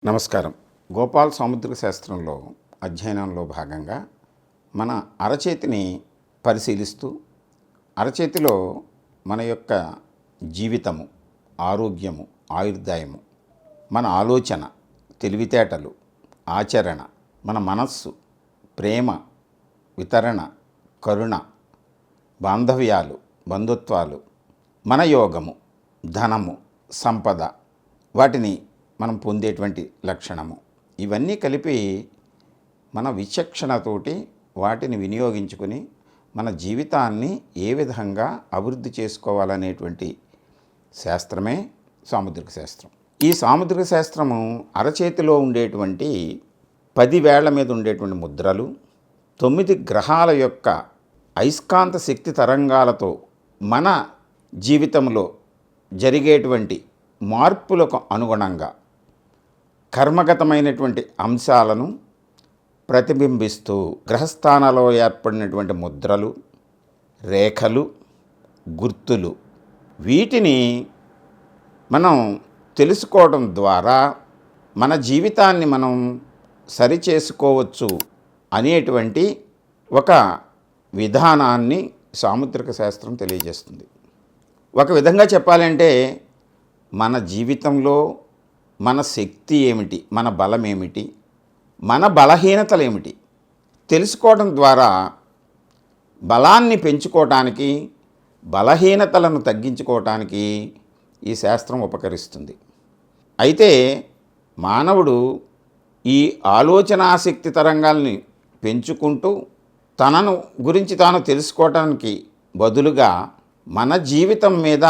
నమస్కారం. గోపాల్ సాముద్రిక శాస్త్రంలో అధ్యయనంలో భాగంగా మన అరచేతిని పరిశీలిస్తూ అరచేతిలో మన యొక్క జీవితము, ఆరోగ్యము, ఆయుర్దాయము, మన ఆలోచన, తెలివితేటలు, ఆచరణ, మన మనస్సు, ప్రేమ, వితరణ, కరుణ, బాంధవ్యాలు, బంధుత్వాలు, మన యోగము, ధనము, సంపద, వాటిని మనం పొందేటువంటి లక్షణము, ఇవన్నీ కలిపి మన విచక్షణతోటి వాటిని వినియోగించుకొని మన జీవితాన్ని ఏ విధంగా అభివృద్ధి చేసుకోవాలనేటువంటి శాస్త్రమే సాముద్రిక శాస్త్రం. ఈ సాముద్రిక శాస్త్రము అరచేతిలో ఉండేటువంటి 10 వేళ్ల మీద ఉండేటువంటి ముద్రలు, 9 గ్రహాల యొక్క అయస్కాంత శక్తి తరంగాలతో మన జీవితంలో జరిగేటువంటి మార్పులకు అనుగుణంగా కర్మగతమైనటువంటి అంశాలను ప్రతిబింబిస్తూ గ్రహస్థానాల్లో ఏర్పడినటువంటి ముద్రలు, రేఖలు, గుర్తులు, వీటిని మనం తెలుసుకోవడం ద్వారా మన జీవితాన్ని మనం సరిచేసుకోవచ్చు అనేటువంటి ఒక విధానాన్ని సాముద్రిక శాస్త్రం తెలియజేస్తుంది. ఒక విధంగా చెప్పాలంటే మన జీవితంలో మన శక్తి ఏమిటి, మన బలం ఏమిటి, మన బలహీనతలు ఏమిటి తెలుసుకోవడం ద్వారా బలాన్ని పెంచుకోవటానికి, బలహీనతలను తగ్గించుకోవటానికి ఈ శాస్త్రం ఉపకరిస్తుంది. అయితే మానవుడు ఈ ఆలోచనాశక్తి తరంగాల్ని పెంచుకుంటూ తనను గురించి తాను తెలుసుకోవటానికి బదులుగా మన జీవితం మీద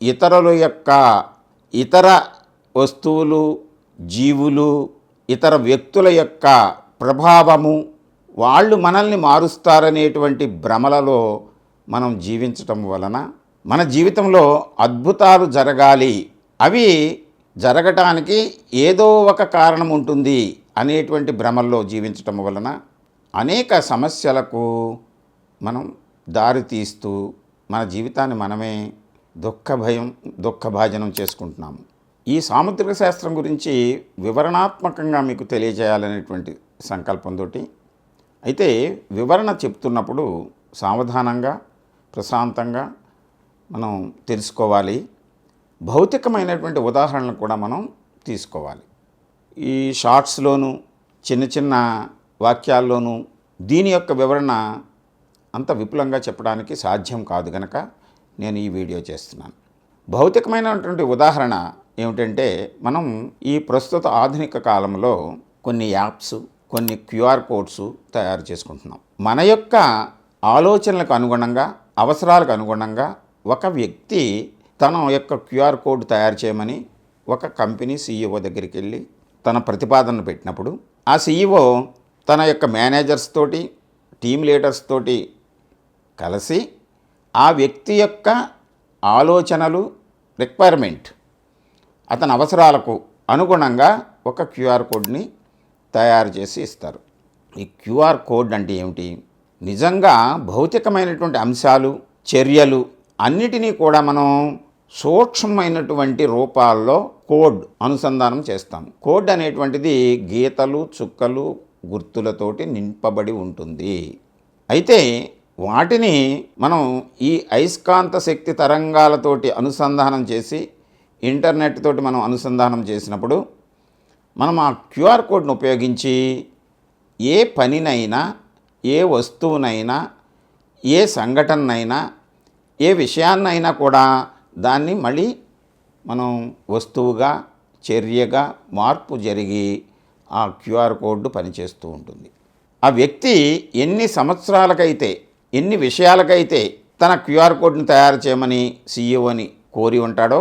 ఇతరుల యొక్క ఇతర వస్తువులు, జీవులు, ఇతర వ్యక్తుల యొక్క ప్రభావము, వాళ్ళు మనల్ని మారుస్తారనేటువంటి భ్రమలలో మనం జీవించటం వలన మన జీవితంలో అద్భుతాలు జరగాలి, అవి జరగటానికి ఏదో ఒక కారణం ఉంటుంది అనేటువంటి భ్రమల్లో జీవించటం వలన అనేక సమస్యలకు మనం దారి తీస్తూ మన జీవితాన్ని మనమే దుఃఖభాజనం చేసుకుంటున్నాము. ఈ సాముద్రిక శాస్త్రం గురించి వివరణాత్మకంగా మీకు తెలియజేయాలనేటువంటి సంకల్పంతో, అయితే వివరణ చెప్తున్నప్పుడు సావధానంగా, ప్రశాంతంగా మనం తెలుసుకోవాలి. భౌతికమైనటువంటి ఉదాహరణలు కూడా మనం తీసుకోవాలి. ఈ షార్ట్స్లోనూ చిన్న చిన్న వాక్యాల్లోనూ దీని యొక్క వివరణ అంత విపులంగా చెప్పడానికి సాధ్యం కాదు కనుక నేను ఈ వీడియో చేస్తున్నాను. భౌతికమైనటువంటి ఉదాహరణ ఏమిటంటే, మనం ఈ ప్రస్తుత ఆధునిక కాలంలో కొన్ని యాప్స్, కొన్ని క్యూఆర్ కోడ్స్ తయారు చేసుకుంటున్నాం. మన యొక్క ఆలోచనలకు అనుగుణంగా, అవసరాలకు అనుగుణంగా ఒక వ్యక్తి తన యొక్క క్యూఆర్ కోడ్ తయారు చేయమని ఒక కంపెనీ CEO దగ్గరికి వెళ్ళి తన ప్రతిపాదనను పెట్టినప్పుడు, ఆ CEO తన యొక్క మేనేజర్స్ తోటి, టీమ్ లీడర్స్ తోటి కలిసి ఆ వ్యక్తి యొక్క ఆలోచనలు, రిక్వైర్మెంట్, అతని అవసరాలకు అనుగుణంగా ఒక క్యూఆర్ కోడ్ని తయారు చేసి ఇస్తారు. ఈ క్యూఆర్ కోడ్ అంటే ఏమిటి? నిజంగా భౌతికమైనటువంటి అంశాలు, చర్యలు అన్నిటినీ కూడా మనం సూక్ష్మమైనటువంటి రూపాల్లో కోడ్ అనుసంధానం చేస్తాము. కోడ్ అనేటువంటిది గీతలు, చుక్కలు, గుర్తులతోటి నింపబడి ఉంటుంది. అయితే వాటిని మనం ఈ అయస్కాంత శక్తి తరంగాలతోటి అనుసంధానం చేసి, ఇంటర్నెట్ తోటి మనం అనుసంధానం చేసినప్పుడు మనం ఆ క్యూఆర్ కోడ్ను ఉపయోగించి ఏ పనినైనా, ఏ వస్తువునైనా, ఏ సంఘటనైనా, ఏ విషయాన్నైనా కూడా దాన్ని మళ్ళీ మనం వస్తువుగా, చర్యగా మార్పు జరిగి ఆ క్యూఆర్ కోడ్ పనిచేస్తూ ఉంటుంది. ఆ వ్యక్తి ఎన్ని సంవత్సరాలకైతే, ఎన్ని విషయాలకైతే తన క్యూఆర్ కోడ్ని తయారు చేయమని CEOని కోరి ఉంటాడో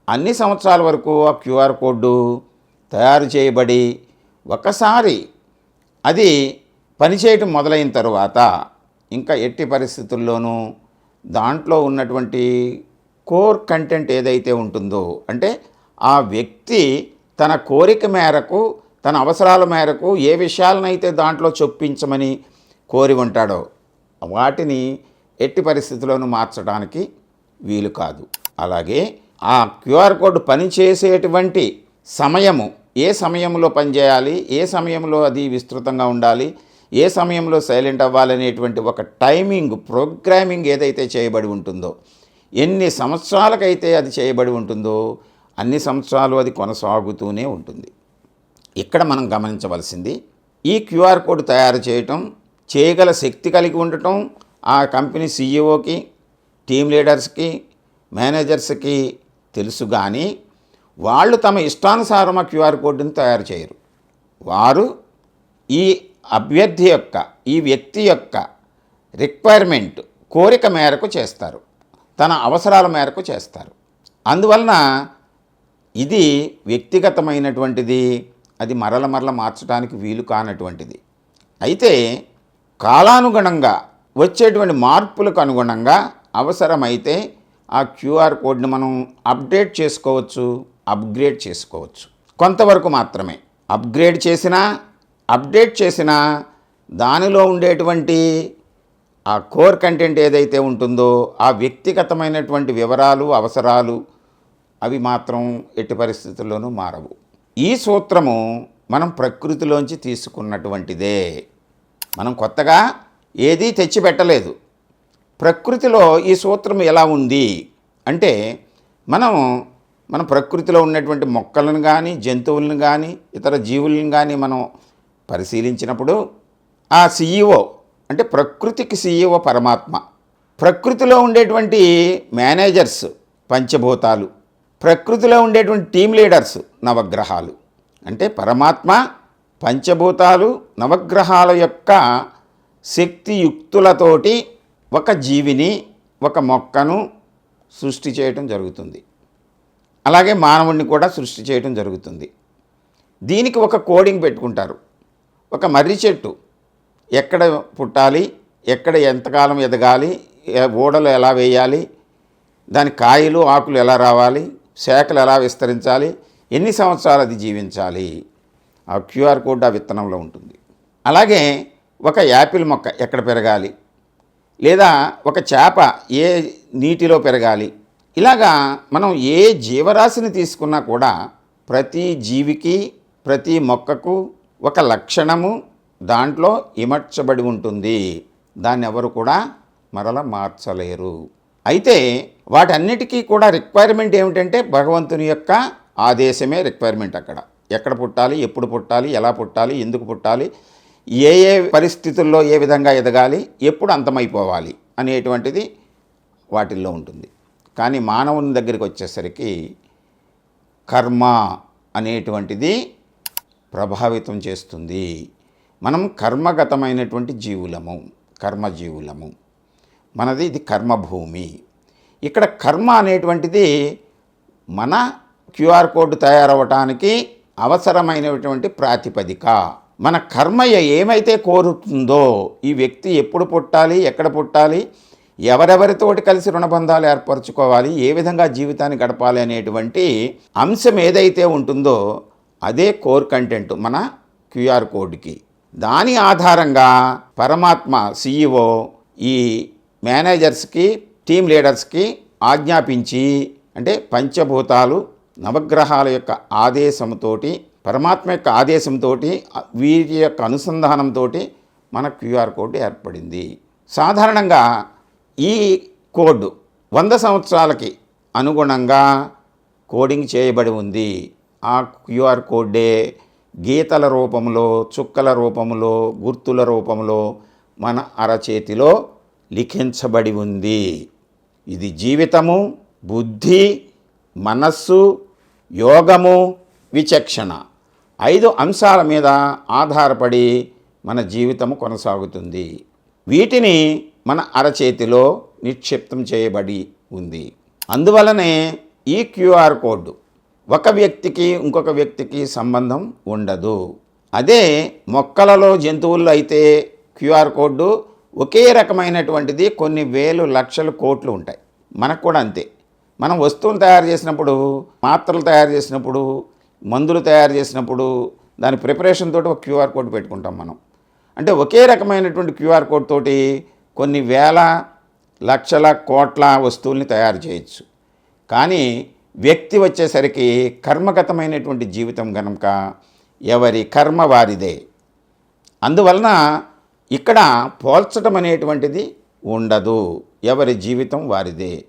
అన్ని సంవత్సరాల వరకు ఆ క్యూఆర్ కోడ్ తయారు చేయబడి ఒకసారి అది పనిచేయటం మొదలైన తరువాత ఇంకా ఎట్టి పరిస్థితుల్లోనూ దాంట్లో ఉన్నటువంటి కోర్ కంటెంట్ ఏదైతే ఉంటుందో, అంటే ఆ వ్యక్తి తన కోరిక మేరకు, తన అవసరాల మేరకు ఏ విషయాలనైతే దాంట్లో చొప్పించమని కోరి ఉంటాడో వాటిని ఎట్టి పరిస్థితుల్లోనూ మార్చడానికి వీలు కాదు. అలాగే ఆ క్యూఆర్ కోడ్ పనిచేసేటువంటి సమయము ఏ సమయంలో పనిచేయాలి, ఏ సమయంలో అది విస్తృతంగా ఉండాలి, ఏ సమయంలో సైలెంట్ అవ్వాలనేటువంటి ఒక టైమింగ్ ప్రోగ్రామింగ్ ఏదైతే చేయబడి ఉంటుందో, ఎన్ని సంవత్సరాలకైతే అది చేయబడి ఉంటుందో అన్ని సంవత్సరాలు అది కొనసాగుతూనే ఉంటుంది. ఇక్కడ మనం గమనించవలసింది ఈ క్యూఆర్ కోడ్ తయారు చేయగల శక్తి కలిగి ఉండటం ఆ కంపెనీ సీఈఓకి, టీమ్ లీడర్స్కి, మేనేజర్స్కి తెలుసు. కానీ వాళ్ళు తమ ఇష్టానుసారం ఆ క్యూఆర్ కోడ్ని తయారు చేయరు. వారు ఈ అభ్యర్థి యొక్క, ఈ వ్యక్తి యొక్క రిక్వైర్మెంట్, కోరిక మేరకు చేస్తారు, తన అవసరాల మేరకు చేస్తారు. అందువలన ఇది వ్యక్తిగతమైనటువంటిది, అది మరల మార్చడానికి వీలు కానటువంటిది. అయితే కాలానుగుణంగా వచ్చేటువంటి మార్పులకు అనుగుణంగా అవసరమైతే ఆ క్యూఆర్ కోడ్ని మనం అప్డేట్ చేసుకోవచ్చు, అప్గ్రేడ్ చేసుకోవచ్చు. కొంతవరకు మాత్రమే. అప్డేట్ చేసినా దానిలో ఉండేటువంటి ఆ కోర్ కంటెంట్ ఏదైతే ఉంటుందో ఆ వ్యక్తిగతమైనటువంటి వివరాలు, అవసరాలు అవి మాత్రం ఎట్టి పరిస్థితుల్లోనూ మారవు. ఈ సూత్రము మనం ప్రకృతిలోంచి తీసుకున్నటువంటిదే. మనం కొత్తగా ఏదీ తెచ్చిపెట్టలేదు. ప్రకృతిలో ఈ సూత్రం ఎలా ఉంది అంటే, మన ప్రకృతిలో ఉన్నటువంటి మొక్కలను కానీ, జంతువులను కానీ, ఇతర జీవులను కానీ మనం పరిశీలించినప్పుడు ఆ సీఈఓ అంటే ప్రకృతికి సీఈఓ పరమాత్మ, ప్రకృతిలో ఉండేటువంటి మేనేజర్స్ పంచభూతాలు, ప్రకృతిలో ఉండేటువంటి టీమ్ లీడర్స్ నవగ్రహాలు. అంటే పరమాత్మ పంచభూతాలు, నవగ్రహాల యొక్క శక్తియుక్తులతోటి ఒక జీవిని, ఒక మొక్కను సృష్టి చేయటం జరుగుతుంది. అలాగే మానవుడిని కూడా సృష్టి చేయటం జరుగుతుంది. దీనికి ఒక కోడింగ్ పెట్టుకుంటారు. ఒక మర్రి చెట్టు ఎక్కడ పుట్టాలి, ఎక్కడ ఎంతకాలం ఎదగాలి, ఊడలు ఎలా వేయాలి, దాని కాయలు, ఆకులు ఎలా రావాలి, శాఖలు ఎలా విస్తరించాలి, ఎన్ని సంవత్సరాలు అది జీవించాలి, ఆ క్యూఆర్ కోడ్ ఆ విత్తనంలో ఉంటుంది. అలాగే ఒక యాపిల్ మొక్క ఎక్కడ పెరగాలి, లేదా ఒక చేప ఏ నీటిలో పెరగాలి, ఇలాగా మనం ఏ జీవరాశిని తీసుకున్నా కూడా ప్రతి జీవికి, ప్రతి మొక్కకు ఒక లక్షణము దాంట్లో ఇమర్చబడి ఉంటుంది. దాన్ని ఎవరు కూడా మరల మార్చలేరు. అయితే వాటన్నిటికీ కూడా రిక్వైర్మెంట్ ఏమిటంటే భగవంతుని యొక్క ఆదేశమే రిక్వైర్మెంట్. అక్కడ ఎక్కడ పుట్టాలి, ఎప్పుడు పుట్టాలి, ఎలా పుట్టాలి, ఎందుకు పుట్టాలి, ఏ ఏ పరిస్థితుల్లో ఏ విధంగా ఎదగాలి, ఎప్పుడు అంతమైపోవాలి అనేటువంటిది వాటిల్లో ఉంటుంది. కానీ మానవుని దగ్గరికి వచ్చేసరికి కర్మ అనేటువంటిది ప్రభావితం చేస్తుంది. మనం కర్మగతమైనటువంటి జీవులము, కర్మజీవులము. మనది ఇది కర్మభూమి. ఇక్కడ కర్మ అనేటువంటిది మన క్యూఆర్ కోడ్ తయారవటానికి అవసరమైనటువంటి ప్రాతిపదిక. మన కర్మ ఏమైతే కోరుతుందో, ఈ వ్యక్తి ఎప్పుడు పుట్టాలి, ఎక్కడ పుట్టాలి, ఎవరెవరితోటి కలిసి రుణబంధాలు ఏర్పరచుకోవాలి, ఏ విధంగా జీవితాన్ని గడపాలి అనేటువంటి అంశం ఏదైతే ఉంటుందో అదే కోర్ కంటెంట్ మన క్యూఆర్ కోడ్కి. దాని ఆధారంగా పరమాత్మ సీఈఓ ఈ మేనేజర్స్కి, టీమ్ లీడర్స్కి ఆజ్ఞాపించి, అంటే పంచభూతాలు, నవగ్రహాల యొక్క ఆదేశంతో, పరమాత్మ యొక్క ఆదేశంతో, వీరి యొక్క అనుసంధానంతో మన క్యూఆర్ కోడ్ ఏర్పడింది. సాధారణంగా ఈ కోడ్ 100 సంవత్సరాలకి అనుగుణంగా కోడింగ్ చేయబడి ఉంది. ఆ క్యూఆర్ కోడే గీతల రూపంలో, చుక్కల రూపంలో, గుర్తుల రూపంలో మన అరచేతిలో లిఖించబడి ఉంది. ఇది జీవితము, బుద్ధి, మనస్సు, యోగము, విచక్షణ 5 అంశాల మీద ఆధారపడి మన జీవితము కొనసాగుతుంది. వీటిని మన అరచేతిలో నిక్షిప్తం చేయబడి ఉంది. అందువలనే ఈ క్యూఆర్ కోడ్ ఒక వ్యక్తికి ఇంకొక వ్యక్తికి సంబంధం ఉండదు. అదే మొక్కలలో, జంతువుల్లో అయితే క్యూఆర్ కోడ్ ఒకే రకమైనటువంటిది, కొన్ని వేలు, లక్షలు, కోట్లు ఉంటాయి. మనకు కూడా అంతే. మనం వస్తువులు తయారు చేసినప్పుడు, మాత్రలు తయారు చేసినప్పుడు, మందులు తయారు చేసినప్పుడు దాని ప్రిపరేషన్ తోటి ఒక క్యూఆర్ కోడ్ పెట్టుకుంటాం మనం. అంటే ఒకే రకమైనటువంటి క్యూఆర్ కోడ్ తోటి కొన్ని వేల, లక్షల, కోట్ల వస్తువుల్ని తయారు చేయొచ్చు. కానీ వ్యక్తి వచ్చేసరికి కర్మగతమైనటువంటి జీవితం గనుక ఎవరి కర్మ వారిదే. అందువలన ఇక్కడ పోల్చడం అనేటువంటిది ఉండదు, ఎవరి జీవితం వారిదే.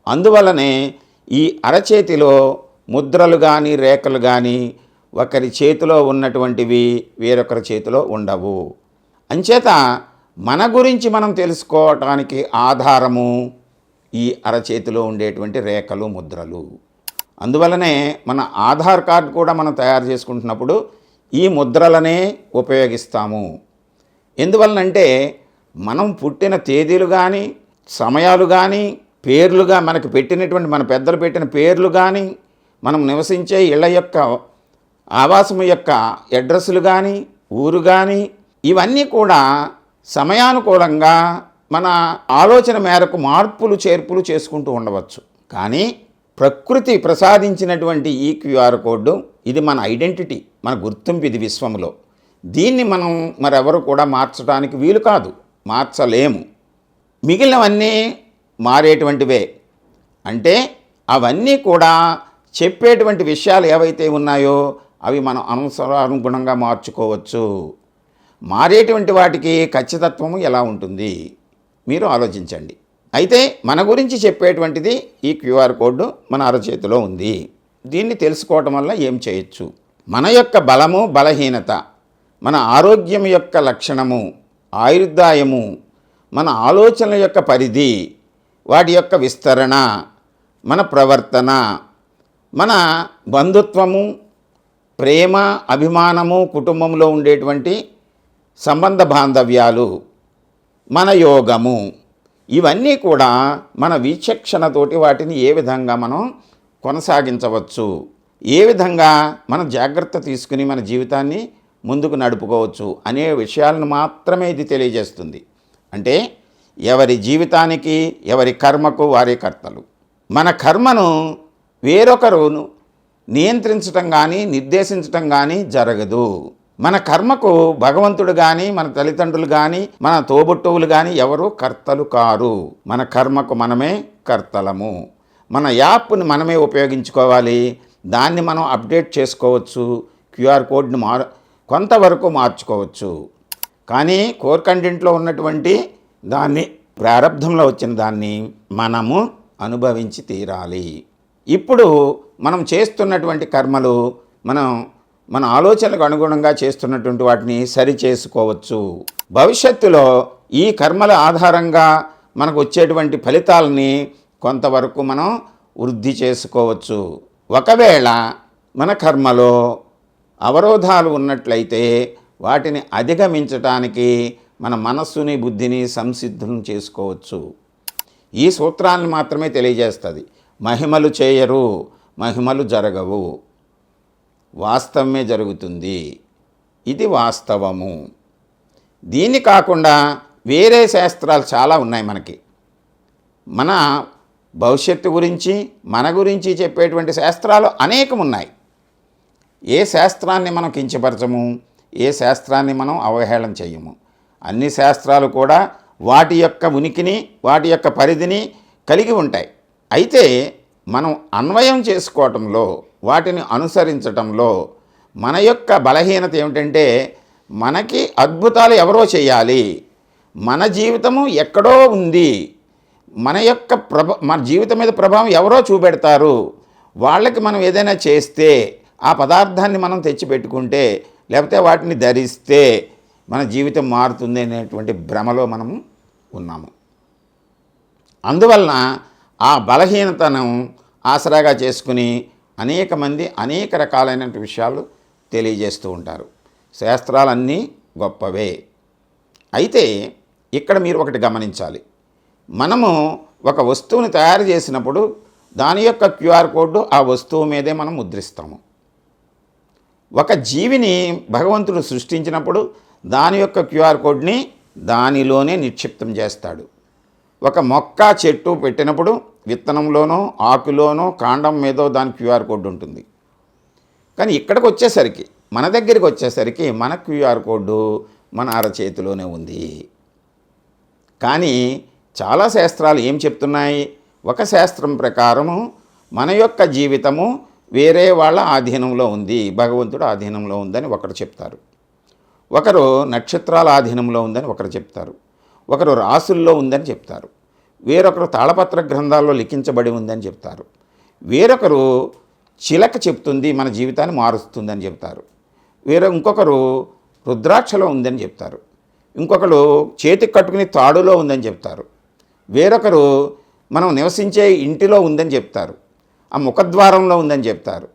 అందువలనే ఈ అరచేతిలో ముద్రలు కానీ రేఖలు కానీ ఒకరి చేతిలో ఉన్నటువంటివి వేరొకరి చేతిలో ఉండవు. అంచేత మన గురించి మనం తెలుసుకోవటానికి ఆధారము ఈ అరచేతిలో ఉండేటువంటి రేఖలు, ముద్రలు. అందువలనే మన ఆధార్ కార్డు కూడా మనం తయారు చేసుకుంటున్నప్పుడు ఈ ముద్రలనే ఉపయోగిస్తాము. ఎందువలనంటే మనం పుట్టిన తేదీలు కానీ, సమయాలు కానీ, పేర్లుగా మనకు పెట్టినటువంటి మన పెద్దలు పెట్టిన పేర్లు కానీ, మనం నివసించే ఇళ్ళ యొక్క ఆవాసము యొక్క అడ్రస్లు కానీ, ఊరు కానీ, ఇవన్నీ కూడా సమయానుకూలంగా మన ఆలోచన మేరకు మార్పులు చేర్పులు చేసుకుంటూ ఉండవచ్చు. కానీ ప్రకృతి ప్రసాదించినటువంటి ఈ క్యూఆర్ కోడ్ ఇది మన ఐడెంటిటీ, మన గుర్తింపు, ఇది విశ్వంలో. దీన్ని మనం మరెవరు కూడా మార్చడానికి వీలు కాదు, మార్చలేము. మిగిలినవన్నీ మారేటువంటివే. అంటే అవన్నీ కూడా చెప్పేటువంటి విషయాలు ఏవైతే ఉన్నాయో అవి మనం అనుగుణంగా మార్చుకోవచ్చు. మారేటువంటి వాటికి ఖచ్చితత్వము ఎలా ఉంటుంది మీరు ఆలోచించండి. అయితే మన గురించి చెప్పేటువంటిది ఈ క్యూఆర్ కోడ్ మన అరచేతిలో ఉంది. దీన్ని తెలుసుకోవటం వల్ల ఏం చేయొచ్చు? మన యొక్క బలము, బలహీనత, మన ఆరోగ్యం యొక్క లక్షణము, ఆయుర్దాయము, మన ఆలోచనల యొక్క పరిధి, వాటి యొక్క విస్తరణ, మన ప్రవర్తన, మన బంధుత్వము, ప్రేమ, అభిమానము, కుటుంబంలో ఉండేటువంటి సంబంధ బాంధవ్యాలు, మన యోగము, ఇవన్నీ కూడా మన విచక్షణతోటి వాటిని ఏ విధంగా మనం కొనసాగించవచ్చు, ఏ విధంగా మనం జాగ్రత్త తీసుకుని మన జీవితాన్ని ముందుకు నడుపుకోవచ్చు అనే విషయాలను మాత్రమే ఇది తెలియజేస్తుంది. అంటే ఎవరి జీవితానికి, ఎవరి కర్మకు వారే కర్తలు. మన కర్మను వేరొకరు నియంత్రించటం కానీ, నిర్దేశించటం కానీ జరగదు. మన కర్మకు భగవంతుడు కానీ, మన తల్లిదండ్రులు కానీ, మన తోబుట్టువులు కానీ ఎవరు కర్తలు కారు. మన కర్మకు మనమే కర్తలము. మన యాప్ని మనమే ఉపయోగించుకోవాలి. దాన్ని మనం అప్డేట్ చేసుకోవచ్చు. క్యూఆర్ కోడ్ని కొంతవరకు మార్చుకోవచ్చు. కానీ కోర్ కంటెంట్లో ఉన్నటువంటి దాన్ని, ప్రారంధంలో వచ్చిన దాన్ని మనము అనుభవించి తీరాలి. ఇప్పుడు మనం చేస్తున్నటువంటి కర్మలు మన ఆలోచనలకు అనుగుణంగా చేస్తున్నటువంటి వాటిని సరి చేసుకోవచ్చు. భవిష్యత్తులో ఈ కర్మల ఆధారంగా మనకు వచ్చేటువంటి ఫలితాలని కొంతవరకు మనం వృద్ధి చేసుకోవచ్చు. ఒకవేళ మన కర్మలో అవరోధాలు ఉన్నట్లయితే వాటిని అధిగమించటానికి మన మనస్సుని, బుద్ధిని సంసిద్ధం చేసుకోవచ్చు. ఈ సూత్రాన్ని మాత్రమే తెలియజేస్తుంది. మహిమలు చేయరు, మహిమలు జరగవు, వాస్తవమే జరుగుతుంది. ఇది వాస్తవము. దీన్ని కాకుండా వేరే శాస్త్రాలు చాలా ఉన్నాయి మనకి. మన భవిష్యత్తు గురించి, మన గురించి చెప్పేటువంటి శాస్త్రాలు అనేకం ఉన్నాయి. ఏ శాస్త్రాన్ని మనం కించపరచము, ఏ శాస్త్రాన్ని మనం అవహేళన చేయము. అన్ని శాస్త్రాలు కూడా వాటి యొక్క ఉనికిని, వాటి యొక్క పరిధిని కలిగి ఉంటాయి. అయితే మనం అన్వయం చేసుకోవటంలో, వాటిని అనుసరించటంలో మన యొక్క బలహీనత ఏమిటంటే, మనకి అద్భుతాలు ఎవరో చేయాలి, మన జీవితము ఎక్కడో ఉంది, మన జీవితం మీద ప్రభావం ఎవరో చూపెడతారు, వాళ్ళకి మనం ఏదైనా చేస్తే, ఆ పదార్థాన్ని మనం తెచ్చిపెట్టుకుంటే, లేకపోతే వాటిని ధరిస్తే మన జీవితం మారుతుంది అనేటువంటి భ్రమలో మనము ఉన్నాము. అందువలన ఆ బలహీనతను ఆసరాగా చేసుకుని అనేక మంది అనేక రకాలైన విషయాలు తెలియజేస్తూ ఉంటారు. శాస్త్రాలన్నీ గొప్పవే. అయితే ఇక్కడ మీరు ఒకటి గమనించాలి. మనము ఒక వస్తువుని తయారు చేసినప్పుడు దాని యొక్క క్యూఆర్ కోడ్ ఆ వస్తువు మీదే మనం ముద్రిస్తాము. ఒక జీవిని భగవంతుడు సృష్టించినప్పుడు దాని యొక్క క్యూఆర్ కోడ్ని దానిలోనే నిక్షిప్తం చేస్తాడు. ఒక మొక్క, చెట్టు పెట్టినప్పుడు విత్తనంలోనో, ఆకులోనో, కాండం మీదో దాని క్యూఆర్ కోడ్ ఉంటుంది. కానీ ఇక్కడికి వచ్చేసరికి, మన దగ్గరికి వచ్చేసరికి మన క్యూఆర్ కోడ్ మన అరచేతిలోనే ఉంది. కానీ చాలా శాస్త్రాలు ఏం చెప్తున్నాయి? ఒక శాస్త్రం ప్రకారము మన యొక్క జీవితము వేరే వాళ్ళ ఆధీనంలో ఉంది, భగవంతుడు ఆధీనంలో ఉందని ఒకరు చెప్తారు. ఒకరు నక్షత్రాల ఆధీనంలో ఉందని ఒకరు చెప్తారు. ఒకరు రాసుల్లో ఉందని చెప్తారు. వేరొకరు తాళపత్ర గ్రంథాల్లో లిఖించబడి ఉందని చెప్తారు. వేరొకరు చిలక చెప్తుంది, మన జీవితాన్ని మారుస్తుందని చెప్తారు. ఇంకొకరు రుద్రాక్షలో ఉందని చెప్తారు. ఇంకొకరు చేతికి కట్టుకుని తాడులో ఉందని చెప్తారు. వేరొకరు మనం నివసించే ఇంటిలో ఉందని చెప్తారు, ఆ ముఖద్వారంలో ఉందని చెప్తారు.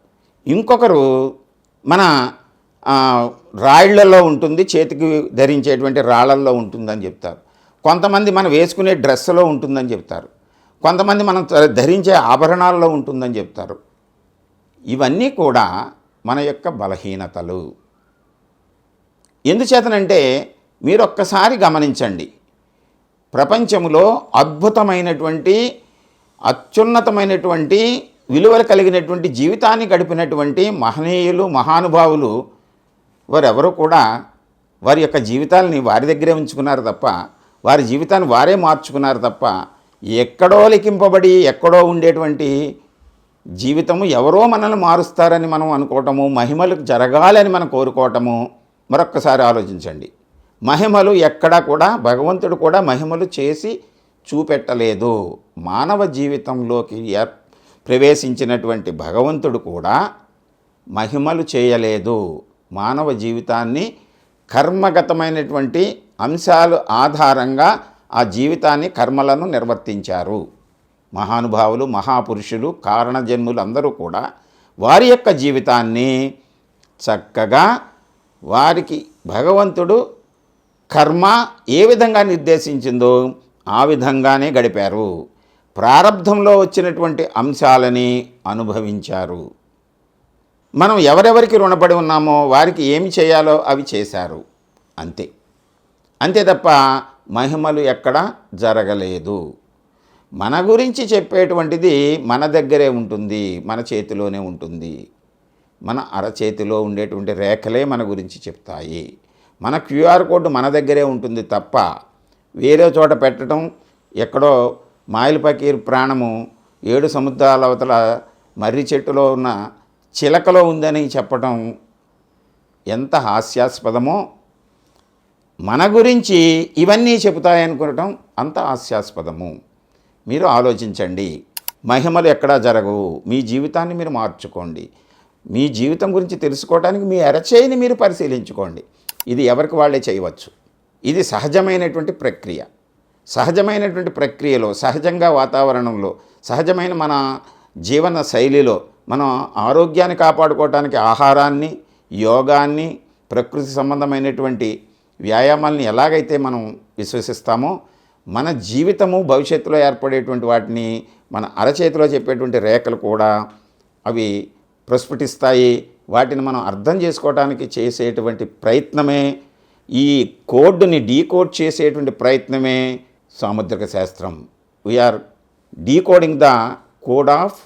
ఇంకొకరు మన రాళ్లలో ఉంటుంది, చేతికి ధరించేటువంటి రాళ్లల్లో ఉంటుందని చెప్తారు. కొంతమంది మనం వేసుకునే డ్రెస్సులో ఉంటుందని చెప్తారు. కొంతమంది మనం ధరించే ఆభరణాల్లో ఉంటుందని చెప్తారు. ఇవన్నీ కూడా మన యొక్క బలహీనతలు. ఎందుచేతనంటే మీరు ఒక్కసారి గమనించండి, ప్రపంచంలో అద్భుతమైనటువంటి అత్యున్నతమైనటువంటి విలువలు కలిగినటువంటి జీవితాన్ని గడిపినటువంటి మహనీయులు, మహానుభావులు వారెవరూ కూడా వారి యొక్క జీవితాలని వారి దగ్గరే ఉంచుకున్నారు తప్ప, వారి జీవితాన్ని వారే మార్చుకున్నారు తప్ప, ఎక్కడో లిఖింపబడి ఎక్కడో ఉండేటువంటి జీవితము ఎవరో మనల్ని మారుస్తారని మనం అనుకోవటము, మహిమలు జరగాలని మనం కోరుకోవటము మరొక్కసారి ఆలోచించండి. మహిమలు ఎక్కడా కూడా భగవంతుడు కూడా మహిమలు చేసి చూపెట్టలేదు. మానవ జీవితంలోకి ప్రవేశించినటువంటి భగవంతుడు కూడా మహిమలు చేయలేదు. మానవ జీవితాన్ని కర్మగతమైనటువంటి అంశాలు ఆధారంగా ఆ జీవితాన్ని కర్మలను నిర్వర్తించారు. మహానుభావులు, మహాపురుషులు, కారణజన్ములు అందరూ కూడా వారి యొక్క జీవితాన్ని చక్కగా వారికి భగవంతుడు కర్మ ఏ విధంగా నిర్దేశించిందో ఆ విధంగానే గడిపారు. ప్రారబ్ధంలో వచ్చినటువంటి అంశాలని అనుభవించారు. మనం ఎవరెవరికి రుణపడి ఉన్నామో వారికి ఏమి చేయాలో అవి చేశారు, అంతే. అంతే తప్ప మహిమలు ఎక్కడ జరగలేదు. మన గురించి చెప్పేటువంటిది మన దగ్గరే ఉంటుంది, మన చేతిలోనే ఉంటుంది. మన అరచేతిలో ఉండేటువంటి రేఖలే మన గురించి చెప్తాయి. మన క్యూఆర్ కోడ్ మన దగ్గరే ఉంటుంది తప్ప వేరే చోట పెట్టడం, ఎక్కడో మాయిల్ పకీర్ ప్రాణము 7 సముద్రాల అవతల మర్రి చెట్టులో ఉన్న చిలకలో ఉందని చెప్పటం ఎంత హాస్యాస్పదమో, మన గురించి ఇవన్నీ చెబుతాయనుకోవటం అంత హాస్యాస్పదము. మీరు ఆలోచించండి. మహిమలు ఎక్కడా జరగవు. మీ జీవితాన్ని మీరు మార్చుకోండి. మీ జీవితం గురించి తెలుసుకోవడానికి మీ అరచేయిని మీరు పరిశీలించుకోండి. ఇది ఎవరికి వాళ్ళే చేయవచ్చు. ఇది సహజమైనటువంటి ప్రక్రియ. సహజమైనటువంటి ప్రక్రియలో, సహజంగా వాతావరణంలో, సహజమైన మన జీవన శైలిలో మనం ఆరోగ్యాన్ని కాపాడుకోవడానికి ఆహారాన్ని, యోగాన్ని, ప్రకృతి సంబంధమైనటువంటి వ్యాయామాలని ఎలాగైతే మనం విశ్వసిస్తామో, మన జీవితము భవిష్యత్తులో ఏర్పడేటువంటి వాటిని మన అరచేతిలో చెప్పేటువంటి రేఖలు కూడా అవి ప్రస్ఫుటిస్తాయి. వాటిని మనం అర్థం చేసుకోవడానికి చేసేటువంటి ప్రయత్నమే, ఈ కోడ్ని డీకోడ్ చేసేటువంటి ప్రయత్నమే సాముద్రిక శాస్త్రం. We're decoding the code of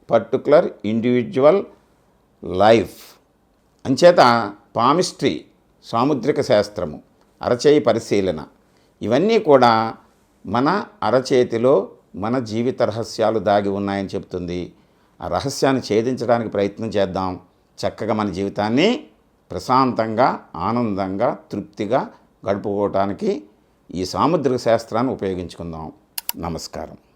particular individual life. అంచేత పామిస్ట్రీ, సాముద్రిక శాస్త్రము, అరచేయి పరిశీలన, ఇవన్నీ కూడా మన అరచేతిలో మన జీవిత రహస్యాలు దాగి ఉన్నాయని చెప్తుంది. ఆ రహస్యాన్ని ఛేదించడానికి ప్రయత్నం చేద్దాం. చక్కగా మన జీవితాన్ని ప్రశాంతంగా, ఆనందంగా, తృప్తిగా గడుపుకోవటానికి ఈ సాముద్రిక శాస్త్రాన్ని ఉపయోగించుకుందాం. నమస్కారం.